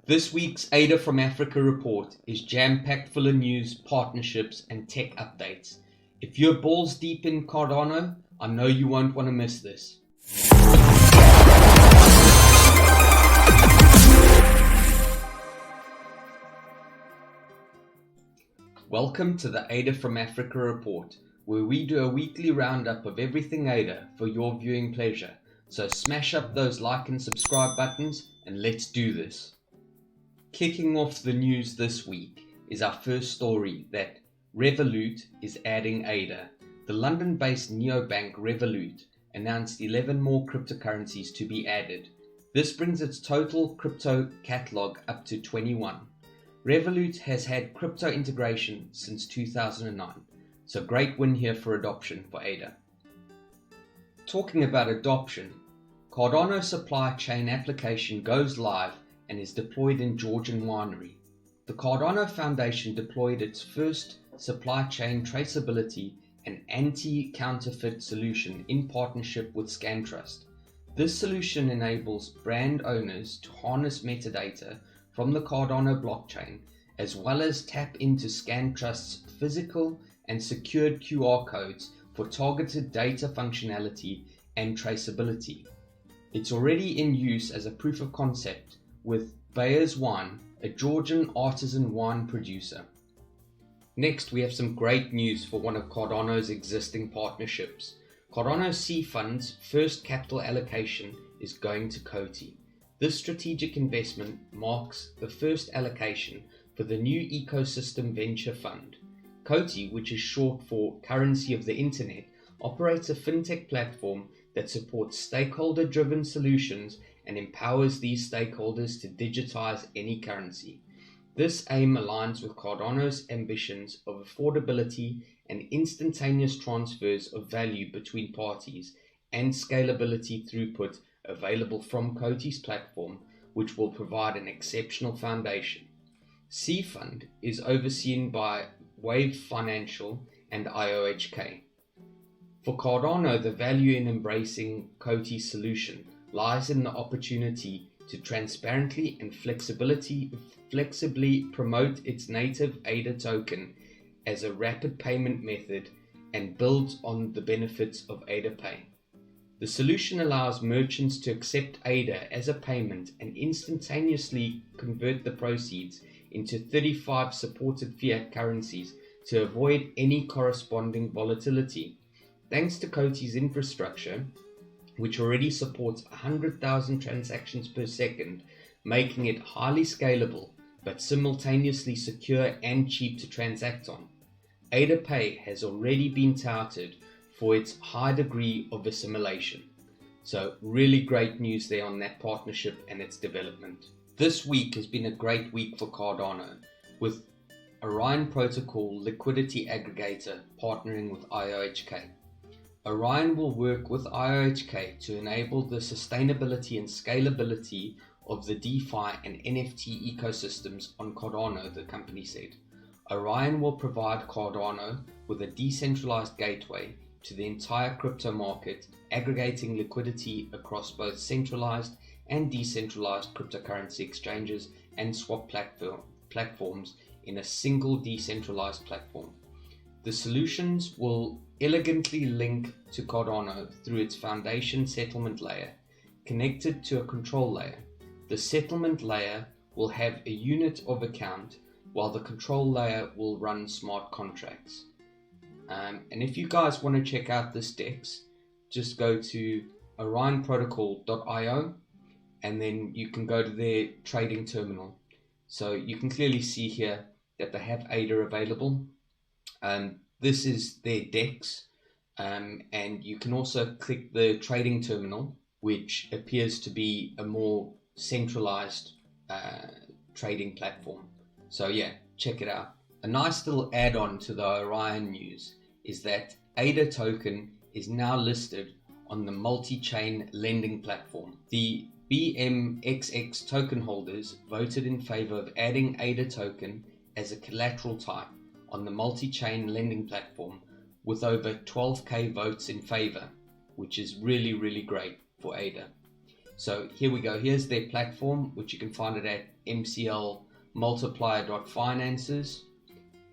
This week's Ada from Africa report is jam-packed full of news, partnerships and tech updates. If you're balls deep in Cardano, I know you won't want to miss this. Welcome to the Ada from Africa report, where we do a weekly roundup of everything Ada for your viewing pleasure. So smash up those like and subscribe buttons and let's do this. Kicking off the news this week is our first story that Revolut is adding Ada. The London-based neobank Revolut announced 11 more cryptocurrencies to be added. This brings its total crypto catalog up to 21. Revolut has had crypto integration since 2009, so great win here for adoption for Ada. Talking about adoption, Cardano supply chain application goes live and is deployed in Georgian winery. The Cardano Foundation deployed its first supply chain traceability and anti-counterfeit solution in partnership with ScanTrust. This solution enables brand owners to harness metadata from the Cardano blockchain, as well as tap into ScanTrust's physical and secured QR codes for targeted data functionality and traceability. It's already in use as a proof of concept with Bayer's Wine, a Georgian artisan wine producer. Next, we have some great news for one of Cardano's existing partnerships. Cardano C Fund's first capital allocation is going to Coty. This strategic investment marks the first allocation for the new ecosystem venture fund. Coty, which is short for Currency of the Internet, operates a fintech platform that supports stakeholder-driven solutions and empowers these stakeholders to digitize any currency. This aim aligns with Cardano's ambitions of affordability and instantaneous transfers of value between parties and scalability throughput available from Coty's platform, which will provide an exceptional foundation. C Fund is overseen by Wave Financial and IOHK. For Cardano, the value in embracing Coty's solution lies in the opportunity to transparently and flexibly promote its native ADA token as a rapid payment method and builds on the benefits of ADA Pay. The solution allows merchants to accept ADA as a payment and instantaneously convert the proceeds into 35 supported fiat currencies to avoid any corresponding volatility. Thanks to Coty's infrastructure, which already supports 100,000 transactions per second, making it highly scalable but simultaneously secure and cheap to transact on. ADA Pay has already been touted for its high degree of assimilation. So really great news there on that partnership and its development. This week has been a great week for Cardano, with Orion Protocol liquidity aggregator partnering with IOHK. Orion will work with IOHK to enable the sustainability and scalability of the DeFi and NFT ecosystems on Cardano, the company said. Orion will provide Cardano with a decentralized gateway to the entire crypto market, aggregating liquidity across both centralized and decentralized cryptocurrency exchanges and swap platforms in a single decentralized platform. The solutions will elegantly link to Cardano through its foundation settlement layer, connected to a control layer. The settlement layer will have a unit of account, while the control layer will run smart contracts. And if you guys want to check out this DEX, just go to orionprotocol.io and then you can go to their trading terminal. So you can clearly see here that they have ADA available. This is their DEX, and you can also click the trading terminal, which appears to be a more centralized trading platform. So yeah, check it out. A nice little add-on to the Orion news is that ADA token is now listed on the multi-chain lending platform. The BMXX token holders voted in favor of adding ADA token as a collateral type on the multi-chain lending platform, with over 12k votes in favor, which is really great for ADA. So here we go. Here's their platform, which you can find it at mclmultiplier.finances.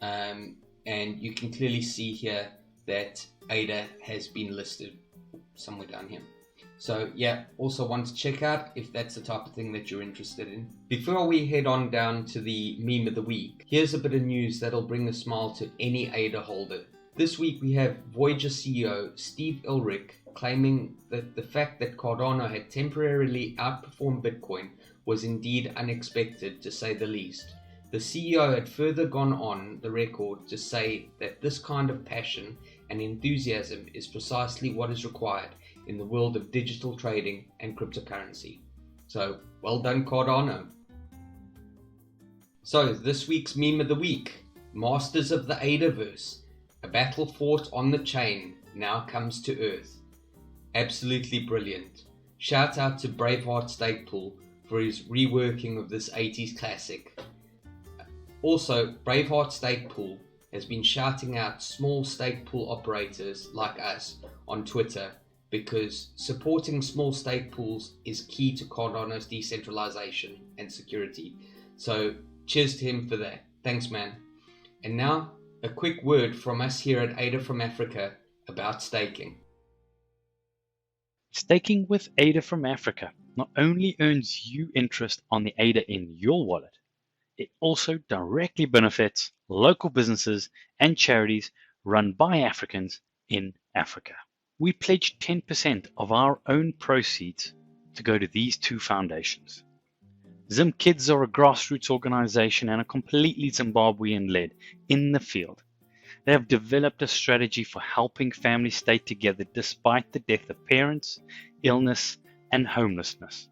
And you can clearly see here that ADA has been listed somewhere down here. So yeah, also want to check out if that's the type of thing that you're interested in. Before we head on down to the meme of the week, here's a bit of news that'll bring a smile to any ADA holder. This week we have Voyager CEO Steve Ulrich claiming that the fact that Cardano had temporarily outperformed Bitcoin was indeed unexpected, to say the least. The CEO had further gone on the record to say that this kind of passion and enthusiasm is precisely what is required in the world of digital trading and cryptocurrency. So, well done, Cardano. So, this week's meme of the week, Masters of the Adaverse, a battle fought on the chain now comes to Earth. Absolutely brilliant. Shout out to Braveheart Stake Pool for his reworking of this 80s classic. Also, Braveheart Stake Pool has been shouting out small stake pool operators like us on Twitter because supporting small stake pools is key to Cardano's decentralization and security. So cheers to him for that. Thanks, man. And now, a quick word from us here at ADA from Africa about staking. Staking with ADA from Africa not only earns you interest on the ADA in your wallet, it also directly benefits local businesses and charities run by Africans in Africa. We pledge 10% of our own proceeds to go to these two foundations. Zim Kids are a grassroots organization and are completely Zimbabwean-led in the field. They have developed a strategy for helping families stay together despite the death of parents, illness, and homelessness.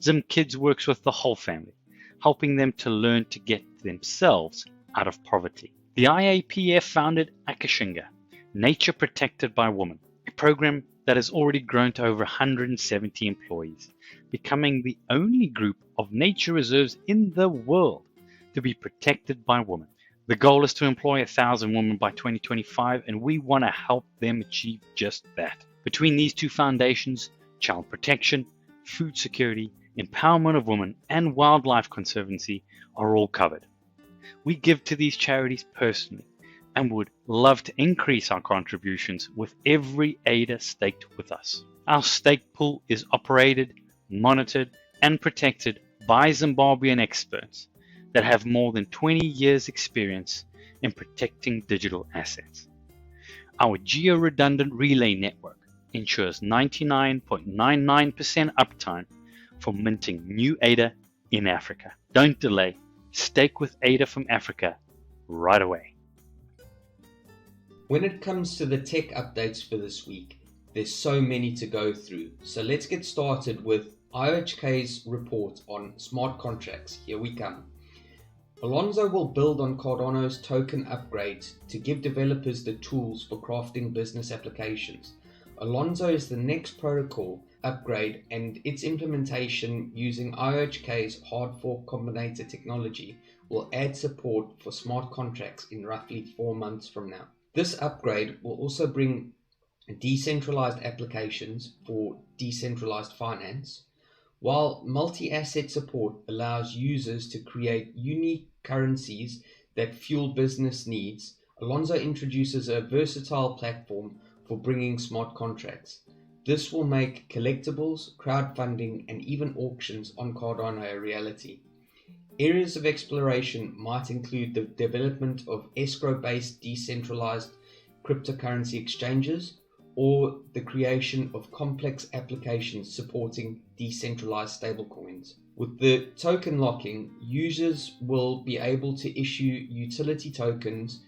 Zim Kids works with the whole family, helping them to learn to get themselves out of poverty. The IAPF founded Akashinga, Nature Protected by Women, a program that has already grown to over 170 employees, becoming the only group of nature reserves in the world to be protected by women. The goal is to employ 1,000 women by 2025, and we want to help them achieve just that. Between these two foundations, child protection, food security, empowerment of women, and wildlife conservancy are all covered. We give to these charities personally and would love to increase our contributions with every ADA staked with us. Our stake pool is operated, monitored, and protected by Zimbabwean experts that have more than 20 years experience in protecting digital assets. Our geo-redundant relay network ensures 99.99% uptime for minting new ADA in Africa. Don't delay. Stake with ADA from Africa right away. When it comes to the tech updates for this week, there's so many to go through. So let's get started with IOHK's report on smart contracts. Here we come. Alonzo will build on Cardano's token upgrades to give developers the tools for crafting business applications. Alonzo is the next protocol upgrade, and its implementation using IOHK's hard fork combinator technology will add support for smart contracts in roughly 4 months from now. This upgrade will also bring decentralized applications for decentralized finance, while multi-asset support allows users to create unique currencies that fuel business needs. Alonzo introduces a versatile platform for bringing smart contracts. This will make collectibles, crowdfunding, and even auctions on Cardano a reality. Areas of exploration might include the development of escrow-based decentralized cryptocurrency exchanges, or the creation of complex applications supporting decentralized stablecoins. With the token locking, users will be able to issue utility tokens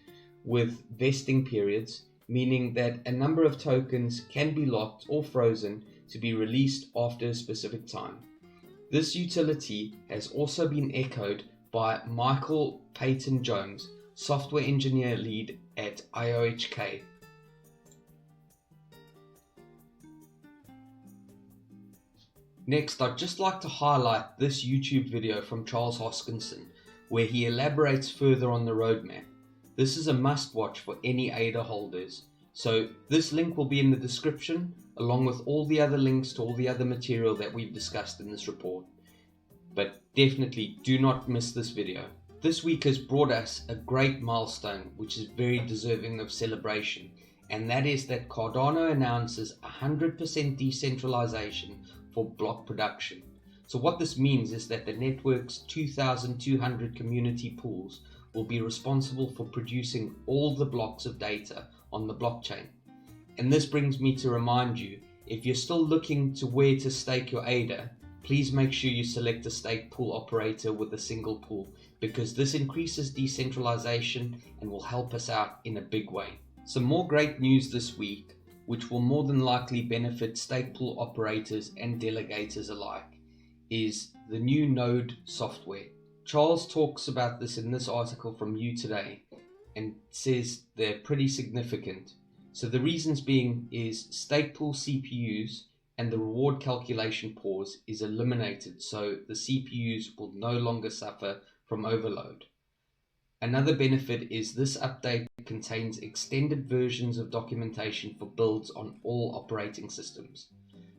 with vesting periods, meaning that a number of tokens can be locked or frozen to be released after a specific time. This utility has also been echoed by Michael Peyton Jones, software engineer lead at IOHK. Next, I'd just like to highlight this YouTube video from Charles Hoskinson, where he elaborates further on the roadmap. This is a must watch for any ADA holders, so this link will be in the description, along with all the other links to all the other material that we've discussed in this report. But definitely do not miss this video. This week has brought us a great milestone which is very deserving of celebration, and that is that Cardano announces 100% decentralization for block production. So what this means is that the network's 2,200 community pools will be responsible for producing all the blocks of data on the blockchain. And this brings me to remind you, if you're still looking to where to stake your ADA, please make sure you select a stake pool operator with a single pool, because this increases decentralization and will help us out in a big way. Some more great news this week, which will more than likely benefit stake pool operators and delegators alike, is the new node software. Charles talks about this in this article from You Today and says they're pretty significant. So the reasons being is stake pool CPUs and the reward calculation pause is eliminated, so the CPUs will no longer suffer from overload. Another benefit is this update contains extended versions of documentation for builds on all operating systems.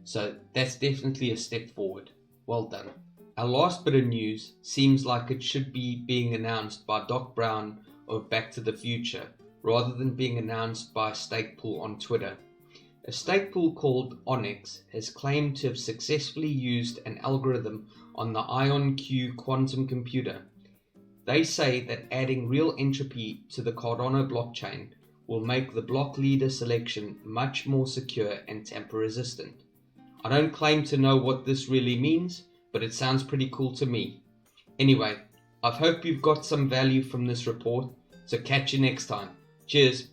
So that's definitely a step forward. Well done. Our last bit of news seems like it should be being announced by Doc Brown of Back to the Future, rather than being announced by a stake pool on Twitter. A stake pool called Onyx has claimed to have successfully used an algorithm on the IonQ quantum computer. They say that adding real entropy to the Cardano blockchain will make the block leader selection much more secure and tamper resistant. I don't claim to know what this really means, but it sounds pretty cool to me. Anyway, I hope you've got some value from this report, so catch you next time. Cheers.